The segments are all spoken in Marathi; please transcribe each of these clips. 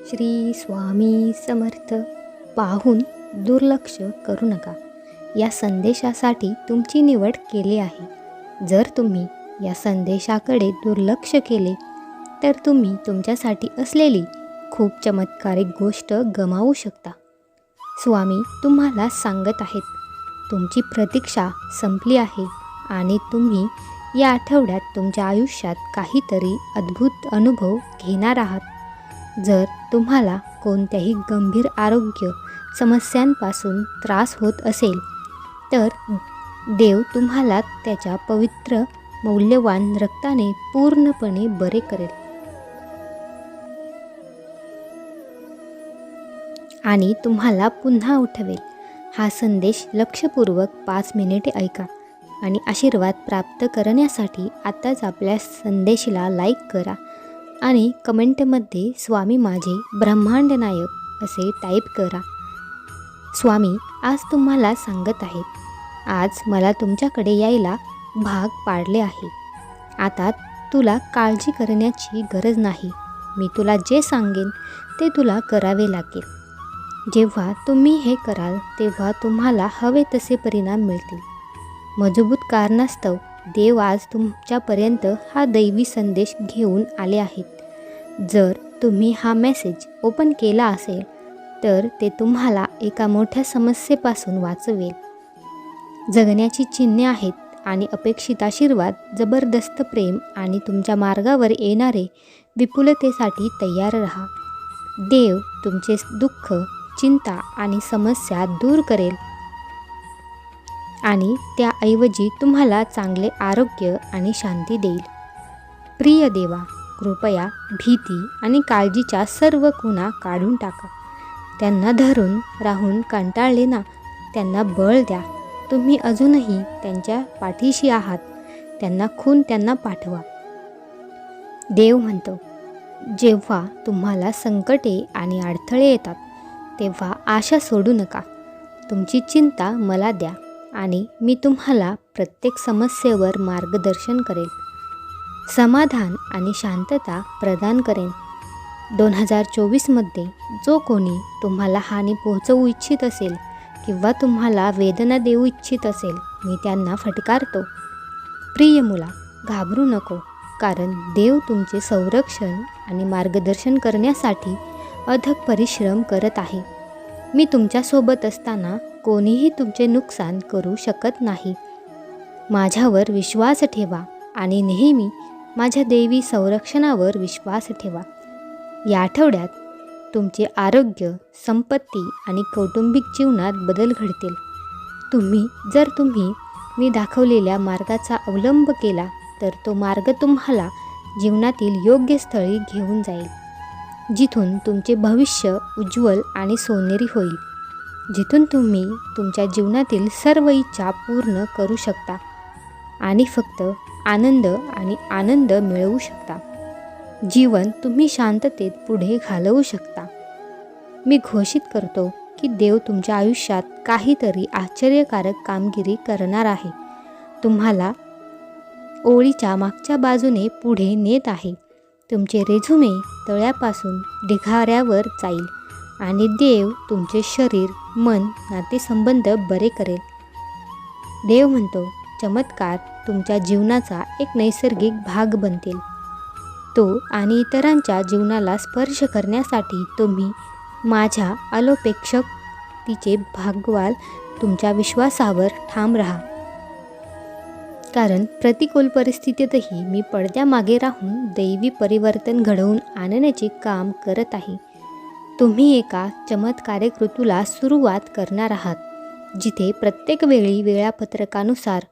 श्री स्वामी समर्थ. पाहून दुर्लक्ष करू नका. या संदेशासाठी तुमची निवड केली आहे. जर तुम्ही या संदेशाकडे दुर्लक्ष केले तर तुम्ही तुमच्यासाठी असलेली खूप चमत्कारिक गोष्ट गमावू शकता. स्वामी तुम्हाला सांगत आहेत, तुमची प्रतीक्षा संपली आहे आणि तुम्ही या आठवड्यात तुमच्या आयुष्यात काहीतरी अद्भुत अनुभव घेणार आहात. जर तुम्हाला कोणत्याही गंभीर आरोग्य समस्यांपासून त्रास होत असेल तर देव तुम्हाला त्याच्या पवित्र मौल्यवान रक्ताने पूर्णपणे बरे करेल आणि तुम्हाला पुन्हा उठवेल. हा संदेश लक्षपूर्वक 5 मिनिटे ऐका आणि आशीर्वाद प्राप्त करण्यासाठी आताच आपल्या संदेशाला लाईक करा आणि कमेंटमध्ये स्वामी माझे ब्रह्मांड नायक असे टाईप करा. स्वामी आज तुम्हाला सांगत आहेत, आज मला तुमच्याकडे यायला भाग पाडले आहे. आता तुला काळजी करण्याची गरज नाही. मी तुला जे सांगेन ते तुला करावे लागेल. जेव्हा तुम्ही हे कराल तेव्हा तुम्हाला हवे तसे परिणाम मिळतील. मजबूत कारणास्तव देव आज तुमच्यापर्यंत हा दैवी संदेश घेऊन आले आहेत. जर तुम्ही हा मेसेज ओपन केला असेल तर ते तुम्हाला एका मोठ्या समस्येपासून वाचवेल. जगण्याची चिन्हे आहेत आणि अपेक्षित आशीर्वाद, जबरदस्त प्रेम आणि तुमच्या मार्गावर येणारे विपुलतेसाठी तयार राहा. देव तुमचे दुःख, चिंता आणि समस्या दूर करेल आणि त्याऐवजी तुम्हाला चांगले आरोग्य आणि शांती देईल. प्रिय देवा, कृपया भीती आणि काळजीच्या सर्व खुणा काढून टाका. त्यांना धरून राहून कंटाळले ना, त्यांना बळ द्या. तुम्ही अजूनही त्यांच्या पाठीशी आहात. त्यांना पाठवा. देव म्हणतो, जेव्हा तुम्हाला संकटे आणि अडथळे येतात तेव्हा आशा सोडू नका. तुमची चिंता मला द्या आणि मी तुम्हाला प्रत्येक समस्येवर मार्गदर्शन करेन, समाधान आणि शांतता प्रदान करेन. 2024मध्ये जो कोणी तुम्हाला हानी पोहोचवू इच्छित असेल किंवा तुम्हाला वेदना देऊ इच्छित असेल, मी त्यांना फटकारतो. प्रिय मुला, घाबरू नको, कारण देव तुमचे संरक्षण आणि मार्गदर्शन करण्यासाठी अथक परिश्रम करत आहे. मी तुमच्यासोबत असताना कोणीही तुमचे नुकसान करू शकत नाही. माझ्यावर विश्वास ठेवा आणि नेहमी माझ्या दैवी संरक्षणावर विश्वास ठेवा. या आठवड्यात तुमचे आरोग्य, संपत्ती आणि कौटुंबिक जीवनात बदल घडतील. जर तुम्ही मी दाखवलेल्या मार्गाचा अवलंब केला तर तो मार्ग तुम्हाला जीवनातील योग्य स्थळी घेऊन जाईल, जिथून तुमचे भविष्य उज्ज्वल आणि सोनेरी होईल, जिथून तुम्ही तुमच्या जीवनातील सर्व इच्छा पूर्ण करू शकता आणि फक्त आनंद मिळवू शकता. जीवन तुम्ही शांततेत पुढे घालवू शकता. मी घोषित करतो की देव तुमच्या आयुष्यात काहीतरी आश्चर्यकारक कामगिरी करणार आहे. तुम्हाला ओळीच्या मागच्या बाजूने पुढे नेत आहे. तुमचे रेझ्युमे तळ्यापासून ढिगाऱ्यावर जाईल आणि देव तुमचे शरीर, मन, नातेसंबंध बरे करेल. देव म्हणतो, चमत्कार तुमच्या जीवनाचा एक नैसर्गिक भाग बनतील. तो आणि इतरांच्या जीवनाला स्पर्श करण्यासाठी तुम्ही माझ्या अलोपेक्षकतेचे भागवाल. तुमच्या विश्वासावर ठाम राहा, कारण प्रतिकूल परिस्थितीतही मी पडद्यामागे राहून दैवी परिवर्तन घडवून आणण्याचे काम करत आहे. तुम्ही एका चमत्कारिक ऋतूला सुरुवात करणार आहात, जिथे प्रत्येक वेळी वेळापत्रकानुसार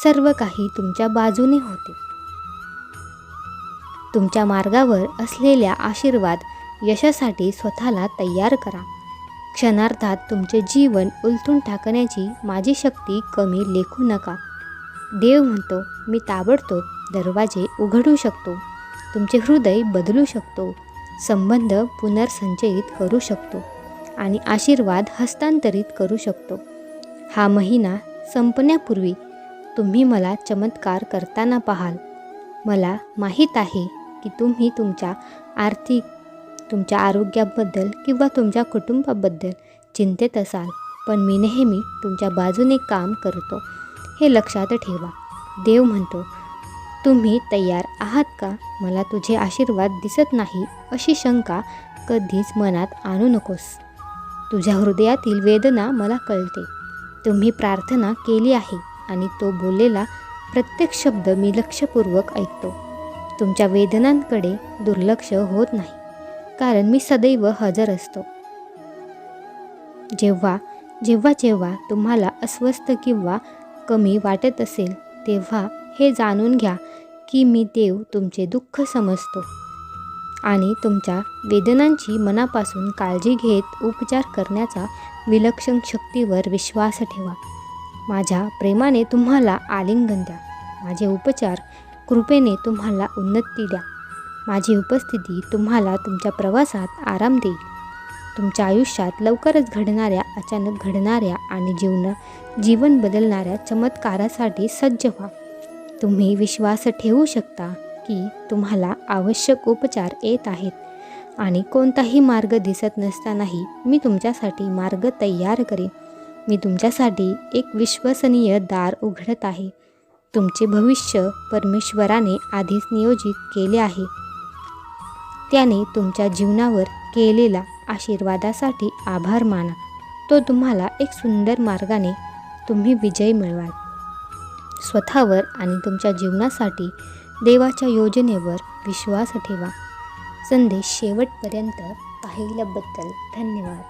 सर्व काही तुमच्या बाजूने होते. तुमच्या मार्गावर असलेल्या आशीर्वाद यशासाठी स्वतःला तयार करा. क्षणार्धात तुमचे जीवन उलटून टाकण्याची माझी शक्ती कमी लेखू नका. देव म्हणतो, मी ताबडतोब दरवाजे उघडू शकतो, तुमचे हृदय बदलू शकतो, संबंध पुनर्संचयित करू शकतो आणि आशीर्वाद हस्तांतरित करू शकतो. हा महिना संपण्यापूर्वी तुम्ही मला चमत्कार करताना पाहाल. मला माहीत आहे की तुम्ही तुमच्या आर्थिक तुमच्या आरोग्याबद्दल किंवा तुमच्या कुटुंबाबद्दल चिंतेत असाल, पण मी नेहमी तुमच्या बाजूने काम करतो हे लक्षात ठेवा. देव म्हणतो, तुम्ही तयार आहात का? मला तुझे आशीर्वाद दिसत नाही अशी शंका कधीच मनात आणू नकोस. तुझ्या हृदयातील वेदना मला कळते. तुम्ही प्रार्थना केली आहे आणि तो बोललेला प्रत्येक शब्द मी लक्षपूर्वक ऐकतो. तुमच्या वेदनांकडे दुर्लक्ष होत नाही, कारण मी सदैव हजर असतो. जेव्हा जेव्हा जेव्हा तुम्हाला अस्वस्थ किंवा कमी वाटत असेल, तेव्हा हे जाणून घ्या की मी देव तुमचे दुःख समजतो आणि तुमच्या वेदनांची मनापासून काळजी घेत उपचार करण्याचा विलक्षण शक्तीवर विश्वास ठेवा. माझ्या प्रेमाने तुम्हाला आलिंगन द्या. माझे उपचार कृपेने तुम्हाला उन्नती द्या. माझी उपस्थिती तुम्हाला तुमच्या प्रवासात आराम देईल. तुमच्या आयुष्यात लवकरच घडणाऱ्या, अचानक घडणाऱ्या आणि जीवन बदलणाऱ्या चमत्कारासाठी सज्ज व्हा. तुम्ही विश्वास ठेवू शकता की तुम्हाला आवश्यक उपचार येत आहेत आणि कोणताही मार्ग दिसत नसतानाही मी तुमच्यासाठी मार्ग तयार करेन. मी तुमच्यासाठी एक विश्वसनीय दार उघडत आहे. तुमचे भविष्य परमेश्वराने आधीच नियोजित केले आहे. त्याने तुमच्या जीवनावर केलेल्या आशीर्वादासाठी आभार माना. तो तुम्हाला एक सुंदर मार्गाने तुम्ही विजय मिळवाल. स्वतःवर आणि तुमच्या जीवनासाठी देवाच्या योजनेवर विश्वास ठेवा. संदेश शेवटपर्यंत पाहिल्याबद्दल धन्यवाद.